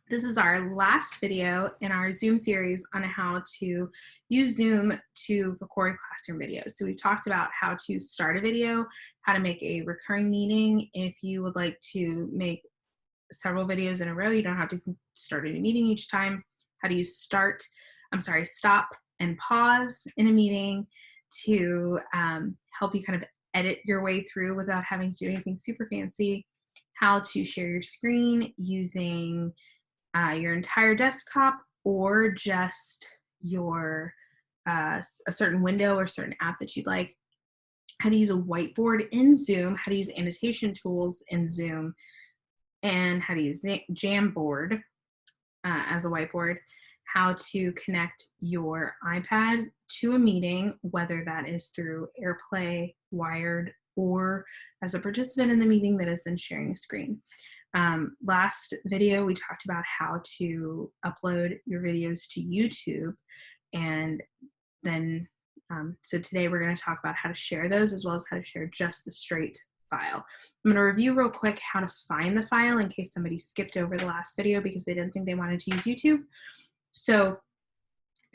This is our last video in our Zoom series on how to use Zoom to record classroom videos. So we've talked about how to start a video, how to make a recurring meeting. If you would like to make several videos in a row, you don't have to start a new meeting each time. How do you stop and pause in a meeting to help you kind of edit your way through without having to do anything super fancy. How to share your screen using your entire desktop or just your a certain window or certain app that you'd like. How to use a whiteboard in Zoom, how to use annotation tools in Zoom, and how to use Jamboard as a whiteboard. How to connect your iPad to a meeting, whether that is through AirPlay, wired, or as a participant in the meeting that is then sharing a screen. Last video, we talked about how to upload your videos to YouTube. And then, so today we're going to talk about how to share those as well as how to share just the straight file. I'm going to review real quick how to find the file in case somebody skipped over the last video because they didn't think they wanted to use YouTube. So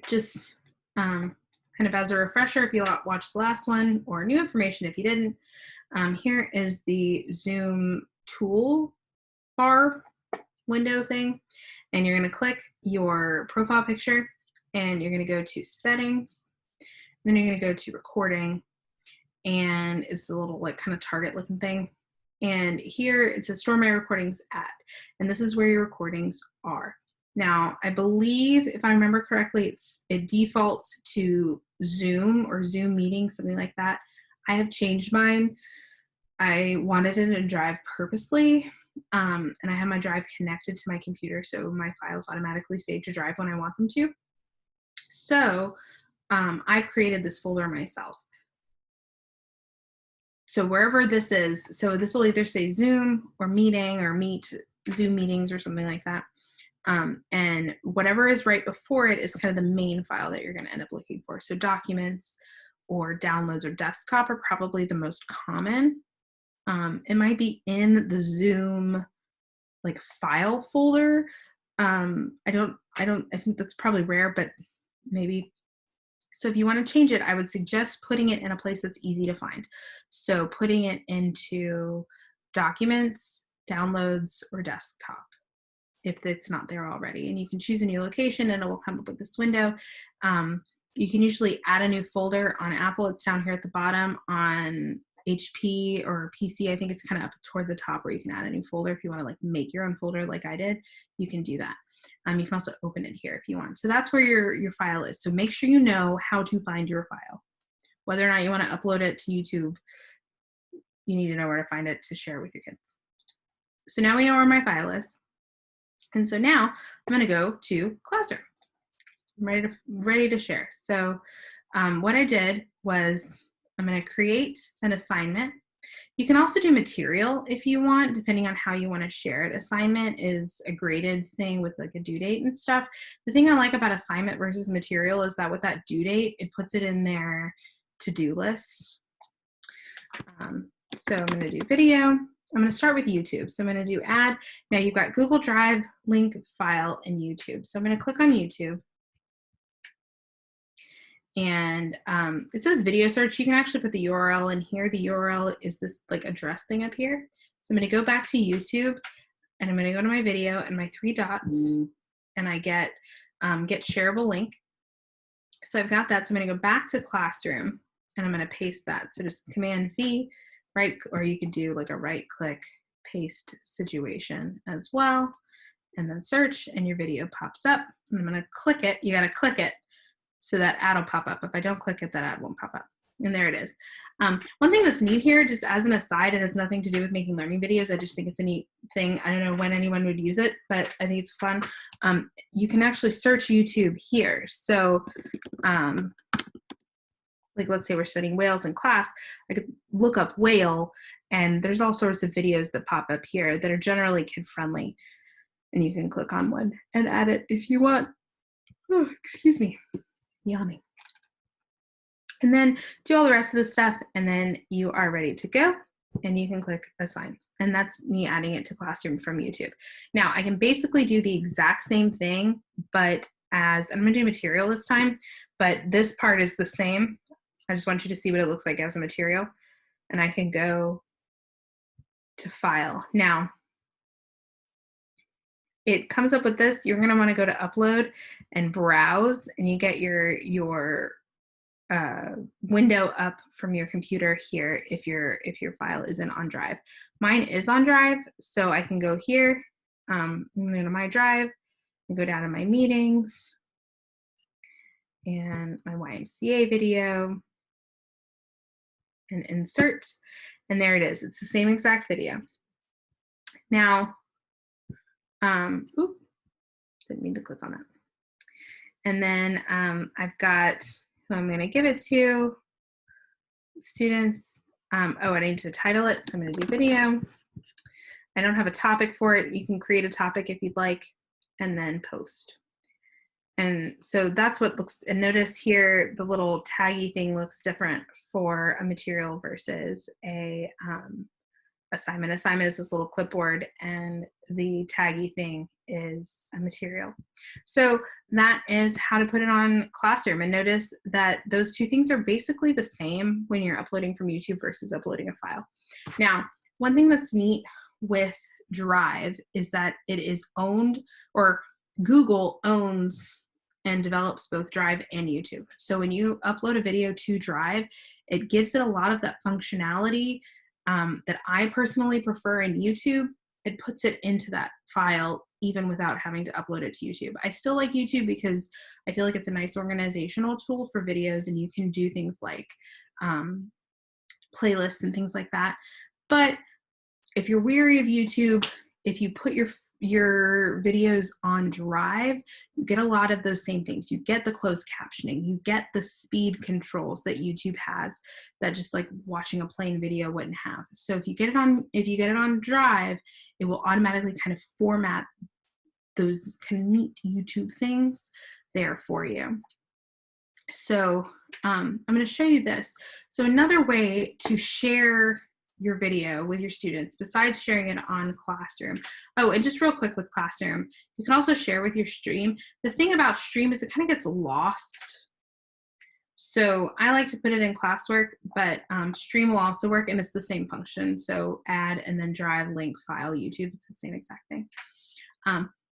just kind of as a refresher, if you watched the last one, or new information if you didn't, here is the Zoom tool bar window thing, and you're going to click your profile picture and you're going to go to settings, then you're going to go to recording, and it's a little like kind of target looking thing, and here it says store my recordings at, and this is where your recordings are. Now, I believe, if I remember correctly, it defaults to Zoom or Zoom meetings, something like that. I have changed mine. I wanted it in Drive purposely, and I have my Drive connected to my computer, so my files automatically save to Drive when I want them to. So I've created this folder myself. So wherever this is, so this will either say Zoom or meeting or meet Zoom meetings or something like that. And whatever is right before it is kind of the main file that you're going to end up looking for. So documents or downloads or desktop are probably the most common. It might be in the Zoom like file folder. I think that's probably rare, but maybe. So if you want to change it, I would suggest putting it in a place that's easy to find. So putting it into documents, downloads, or desktop, if it's not there already. And you can choose a new location and it will come up with this window. You can usually add a new folder on Apple. It's down here at the bottom. On HP or PC, I think it's kind of up toward the top where you can add a new folder. If you want to like make your own folder like I did, you can do that. You can also open it here if you want. So that's where your file is. So make sure you know how to find your file. Whether or not you want to upload it to YouTube, you need to know where to find it to share with your kids. So now we know where my file is. And so now I'm going to go to Classroom. I'm ready to share. So what I did was I'm going to create an assignment. You can also do material if you want, depending on how you want to share it. Assignment is a graded thing with like a due date and stuff. The thing I like about assignment versus material is that with that due date, it puts it in their to-do list. So I'm going to do video. I'm going to start with YouTube. So I'm going to do add. Now you've got Google Drive, link, file, and YouTube. So I'm going to click on YouTube. And it says video search. You can actually put the URL in here. The URL is this like address thing up here. So I'm going to go back to YouTube and I'm going to go to my video and my three dots and I get shareable link. So I've got that. So I'm going to go back to Classroom and I'm going to paste that. So just Command V, right? Or you could do like a right click paste situation as well. And then search and your video pops up. And I'm going to click it. You got to click it. So that ad will pop up. If I don't click it, that ad won't pop up. And there it is. One thing that's neat here, just as an aside, and it's nothing to do with making learning videos, I just think it's a neat thing. I don't know when anyone would use it, but I think it's fun. You can actually search YouTube here. So like let's say we're studying whales in class, I could look up whale, and there's all sorts of videos that pop up here that are generally kid-friendly. And you can click on one and add it if you want. Oh, excuse me. Yawning. And then do all the rest of the stuff, and then you are ready to go, and you can click assign. And that's me adding it to Classroom from YouTube. Now I can basically do the exact same thing, but I'm gonna do material this time, but this part is the same. I just want you to see what it looks like as a material. And I can go to file. Now, it comes up with this. You're gonna wanna go to upload and browse, and you get your window up from your computer here if your file isn't on Drive. Mine is on Drive, so I can go here, I'm gonna go to my Drive, and go down to my meetings, and my YMCA video, and insert, and there it is. It's the same exact video. Now, didn't mean to click on that. And then I've got who I'm gonna give it to, students. I need to title it, so I'm gonna do video. I don't have a topic for it. You can create a topic if you'd like, and then post. And so that's what looks, and notice here, the little taggy thing looks different for a material versus a assignment. Assignment is this little clipboard, and the taggy thing is a material. So that is how to put it on Classroom. And notice that those two things are basically the same when you're uploading from YouTube versus uploading a file. Now, one thing that's neat with Drive is that it is owned, or Google owns and develops both Drive and YouTube. So when you upload a video to Drive, it gives it a lot of that functionality that I personally prefer in YouTube. It puts it into that file even without having to upload it to YouTube. I still like YouTube because I feel like it's a nice organizational tool for videos, and you can do things like playlists and things like that. But if you're weary of YouTube, if you put your videos on Drive, you get a lot of those same things. You get the closed captioning, you get the speed controls that YouTube has that just like watching a plain video wouldn't have. So if you get it on Drive, it will automatically kind of format those kind of neat YouTube things there for you. So I'm going to show you this. So another way to share your video with your students besides sharing it on Classroom. Oh, and just real quick with Classroom, you can also share with your Stream. The thing about Stream is it kind of gets lost. So I like to put it in classwork, but Stream will also work, and it's the same function. So add and then Drive, link, file, YouTube. It's the same exact thing.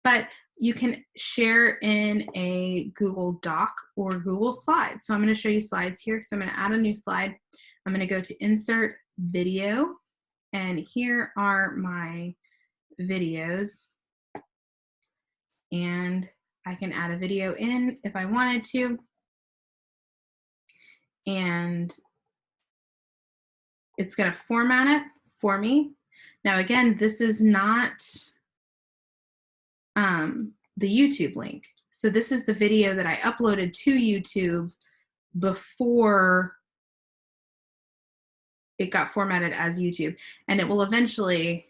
But you can share in a Google Doc or Google Slides. So I'm going to show you slides here. So I'm going to add a new slide. I'm going to go to Insert Video, and here are my videos. And I can add a video in if I wanted to. And it's going to format it for me. Now, again, this is not the YouTube link. So this is the video that I uploaded to YouTube before it got formatted as YouTube, and it will eventually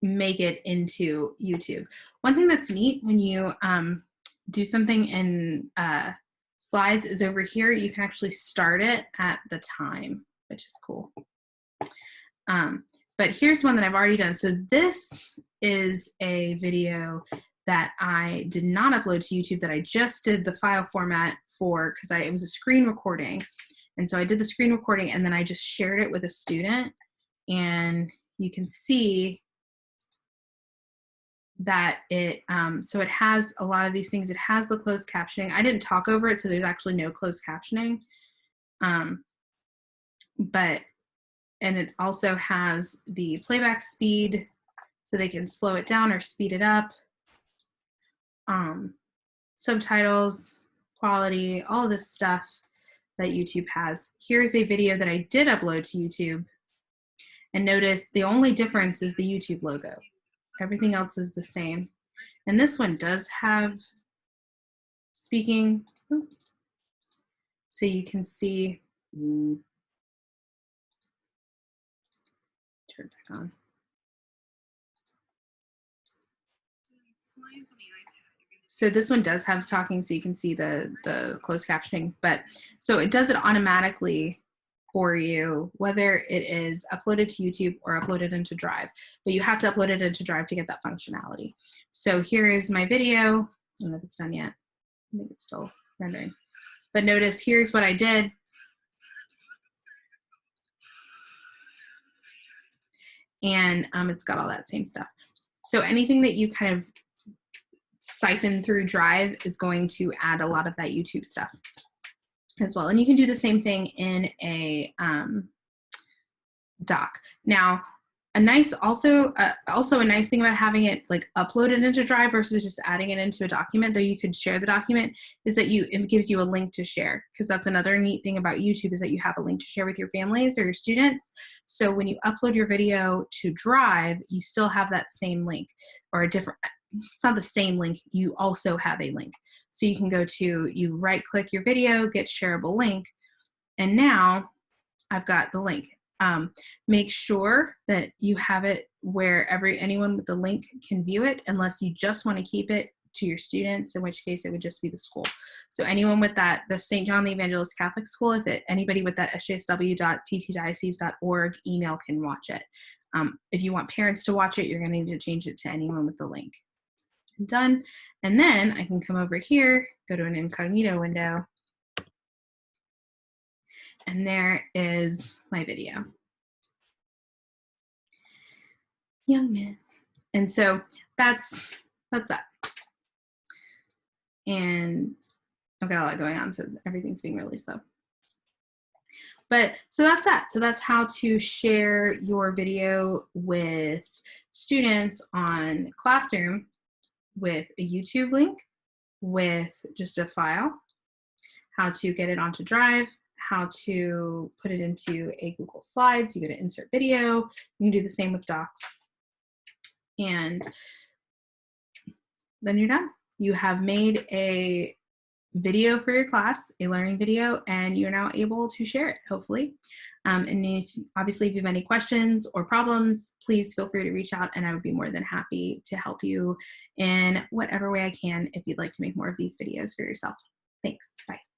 make it into YouTube. One thing that's neat when you do something in Slides is over here, you can actually start it at the time, which is cool. But here's one that I've already done. So this is a video that I did not upload to YouTube, that I just did the file format for, because it was a screen recording. And so I did the screen recording, and then I just shared it with a student. And you can see that it, so it has a lot of these things. It has the closed captioning. I didn't talk over it, so there's actually no closed captioning. And it also has the playback speed, so they can slow it down or speed it up. Subtitles, quality, all of this stuff that YouTube has. Here's a video that I did upload to YouTube. And notice the only difference is the YouTube logo. Everything else is the same. And this one does have speaking. So you can see, turn it back on. So this one does have talking, so you can see the closed captioning, but so it does it automatically for you, whether it is uploaded to YouTube or uploaded into Drive, but you have to upload it into Drive to get that functionality. So here is my video. I don't know if it's done yet. I think it's still rendering. But notice here's what I did. And it's got all that same stuff. So anything that you kind of siphon through Drive is going to add a lot of that YouTube stuff as well. And you can do the same thing in a doc. Now, also a nice thing about having it like uploaded into Drive versus just adding it into a document, though you could share the document, is that it gives you a link to share, because that's another neat thing about YouTube, is that you have a link to share with your families or your students. So when you upload your video to Drive, you still have that same link, or a different, it's not the same link, you also have a link. So you can go to, you right click your video, get shareable link, and now I've got the link. Make sure that you have it where anyone with the link can view it, unless you just want to keep it to your students, in which case it would just be the school. So anyone with that, the St. John the Evangelist Catholic School, anybody with that sjsw.ptdiocese.org email can watch it. If you want parents to watch it, you're going to need to change it to anyone with the link. Done. And then I can come over here, go to an incognito window, and there is my video. Young man. And so that's that. And I've got a lot going on, so everything's being really slow. But so that's that. So that's how to share your video with students on Classroom with a YouTube link, with just a file, how to get it onto Drive, how to put it into a Google Slides. You go to insert video. You can do the same with docs. And then you're done. You have made a video for your class, a learning video, and you're now able to share it, hopefully. And obviously, if you have any questions or problems, please feel free to reach out, and I would be more than happy to help you in whatever way I can if you'd like to make more of these videos for yourself. Thanks. Bye.